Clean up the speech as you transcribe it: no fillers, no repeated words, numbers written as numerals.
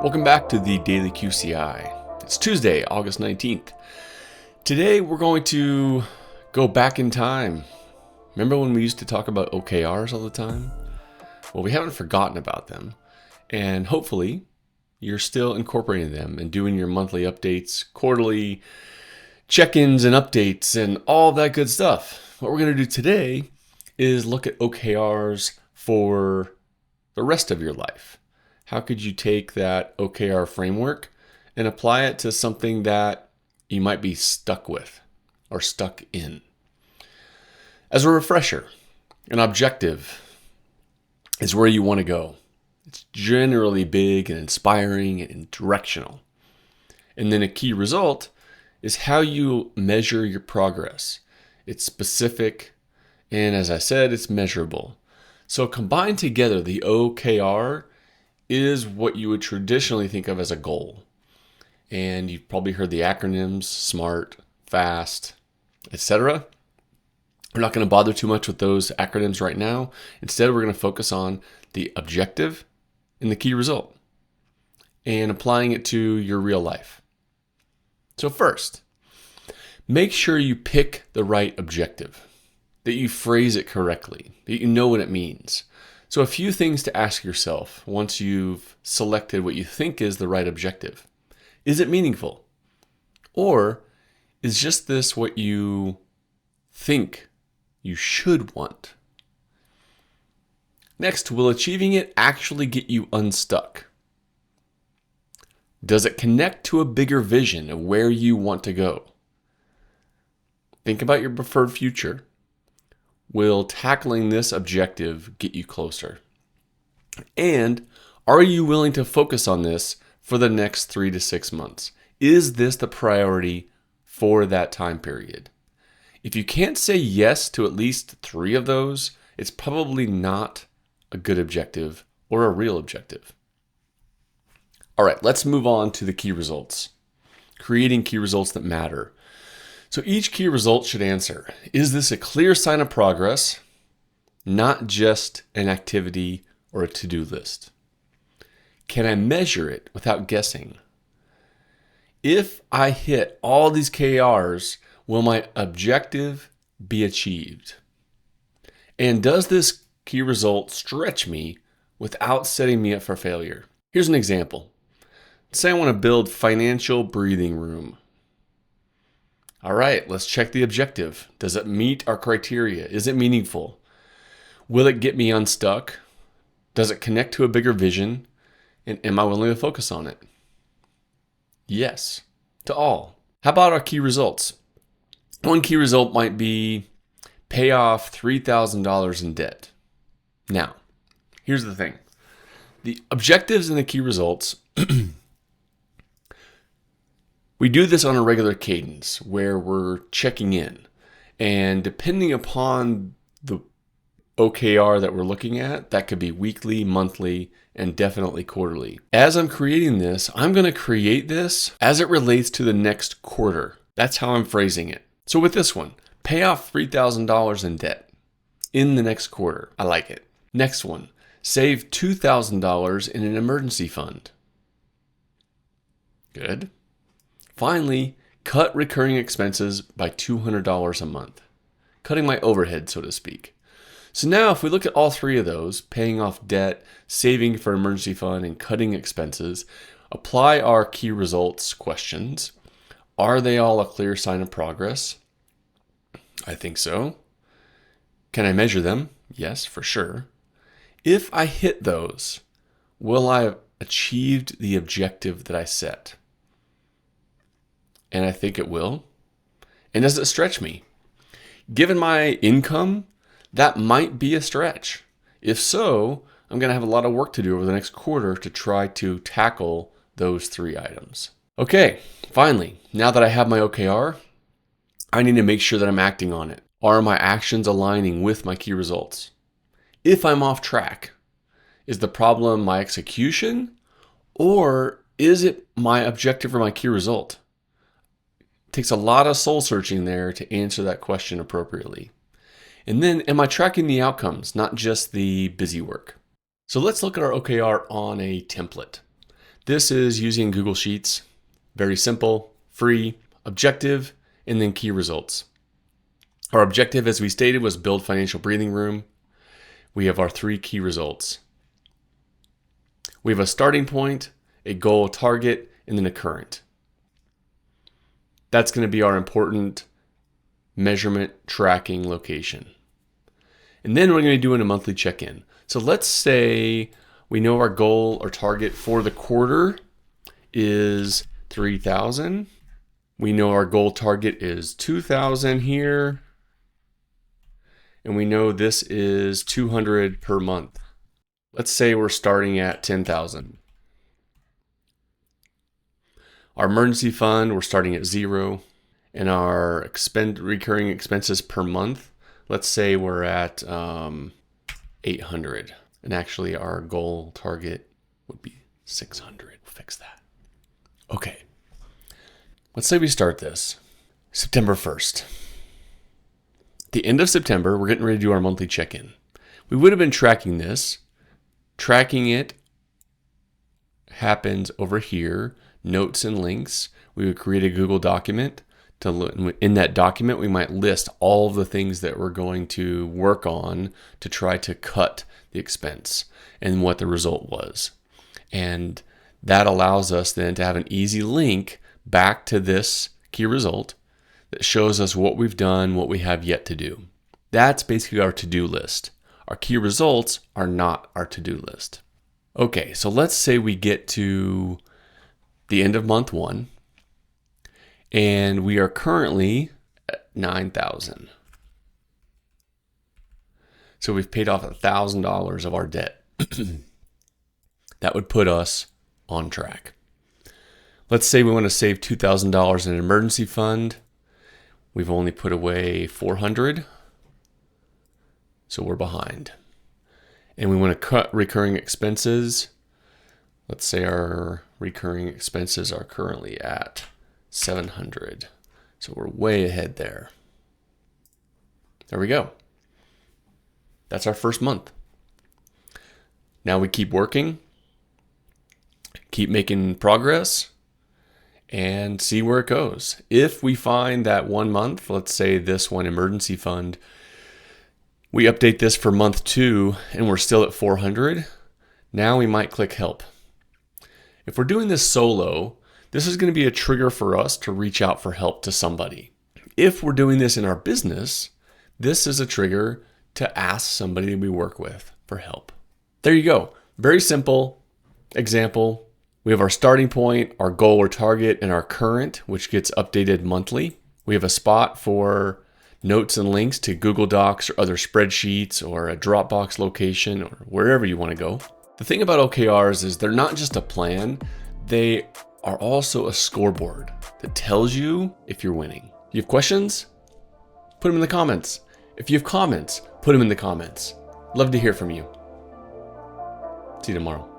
Welcome back to the Daily QCI. It's Tuesday, August 19th. Today we're going to go back in time. Remember when we used to talk about OKRs all the time? Well, we haven't forgotten about them. And hopefully you're still incorporating them and doing your monthly updates, quarterly check-ins and updates and all that good stuff. What we're going to do today is look at OKRs for the rest of your life. How could you take that OKR framework and apply it to something that you might be stuck with or stuck in? As a refresher, an objective is where you want to go. It's generally big and inspiring and directional. And then a key result is how you measure your progress. It's specific, and as I said, it's measurable. So combined together, the OKR is what you would traditionally think of as a goal. And you've probably heard the acronyms, SMART, FAST, etc. We're not going to bother too much with those acronyms right now. Instead, we're going to focus on the objective and the key result and applying it to your real life. So first, make sure you pick the right objective, that you phrase it correctly, that you know what it means. So a few things to ask yourself once you've selected what you think is the right objective. Is it meaningful? Or is just this what you think you should want? Next, will achieving it actually get you unstuck? Does it connect to a bigger vision of where you want to go? Think about your preferred future. Will tackling this objective get you closer? And are you willing to focus on this for the next 3 to 6 months? Is this the priority for that time period? If you can't say yes to at least 3 of those, it's probably not a good objective or a real objective. All right, let's move on to the key results. Creating key results that matter. So each key result should answer, is this a clear sign of progress, not just an activity or a to-do list? Can I measure it without guessing? If I hit all these KRs, will my objective be achieved? And does this key result stretch me without setting me up for failure? Here's an example. Say I want to build financial breathing room. All right, let's check the objective. Does it meet our criteria? Is it meaningful? Will it get me unstuck? Does it connect to a bigger vision? And am I willing to focus on it? Yes, to all. How about our key results? One key result might be pay off $3,000 in debt. Now, here's the thing. The objectives and the key results we do this on a regular cadence where we're checking in. And depending upon the OKR that we're looking at, that could be weekly, monthly, and definitely quarterly. As I'm creating this, I'm going to create this as it relates to the next quarter. That's how I'm phrasing it. So with this one, pay off $3,000 in debt in the next quarter. I like it. Next one, save $2,000 in an emergency fund. Good. Finally, cut recurring expenses by $200 a month, cutting my overhead, so to speak. So now if we look at all 3 of those, paying off debt, saving for emergency fund, and cutting expenses, apply our key results questions. Are they all a clear sign of progress? I think so. Can I measure them? Yes, for sure. If I hit those, will I have achieved the objective that I set? And I think it will. And does it stretch me? Given my income, that might be a stretch. If so, I'm going to have a lot of work to do over the next quarter to try to tackle those 3 items. Okay, finally, now that I have my OKR, I need to make sure that I'm acting on it. Are my actions aligning with my key results? If I'm off track, is the problem my execution, or is it my objective or my key result? Takes a lot of soul searching there to answer that question appropriately. And then, am I tracking the outcomes, not just the busy work? So let's look at our OKR on a template. This is using Google Sheets. Very simple, free, objective, and then key results. Our objective, as we stated, was build financial breathing room. We have our 3 key results. We have a starting point, a goal, target, and then a current. That's going to be our important measurement tracking location. And then we're going to be doing a monthly check-in. So let's say we know our goal or target for the quarter is 3,000. We know our goal target is 2,000 here. And we know this is 200 per month. Let's say we're starting at 10,000. Our emergency fund, we're starting at 0. And our recurring expenses per month, let's say we're at 800. And actually our goal target would be 600. We'll fix that. Okay. Let's say we start this September 1st. At the end of September, we're getting ready to do our monthly check-in. We would have been tracking this. Tracking it happens over here, notes and links. We would create a Google document. In that document, we might list all of the things that we're going to work on to try to cut the expense and what the result was. And that allows us then to have an easy link back to this key result that shows us what we've done, what we have yet to do. That's basically our to-do list. Our key results are not our to-do list. Okay, so let's say we get to the end of month 1. And we are currently at 9,000. So we've paid off $1,000 of our debt. That would put us on track. Let's say we want to save $2,000 in an emergency fund. We've only put away $400. So we're behind. And we want to cut recurring expenses. Let's say our recurring expenses are currently at 700. So we're way ahead there. There we go. That's our first month. Now we keep working, keep making progress, and see where it goes. If we find that 1 month, let's say this one emergency fund, we update this for month 2 and we're still at 400, now we might click help. If we're doing this solo, this is going to be a trigger for us to reach out for help to somebody. If we're doing this in our business, this is a trigger to ask somebody we work with for help. There you go. Very simple example. We have our starting point, our goal or target, and our current, which gets updated monthly. We have a spot for notes and links to Google Docs or other spreadsheets or a Dropbox location or wherever you want to go. The thing about OKRs is they're not just a plan. They are also a scoreboard that tells you if you're winning. If you have questions, put them in the comments. If you have comments, put them in the comments. Love to hear from you. See you tomorrow.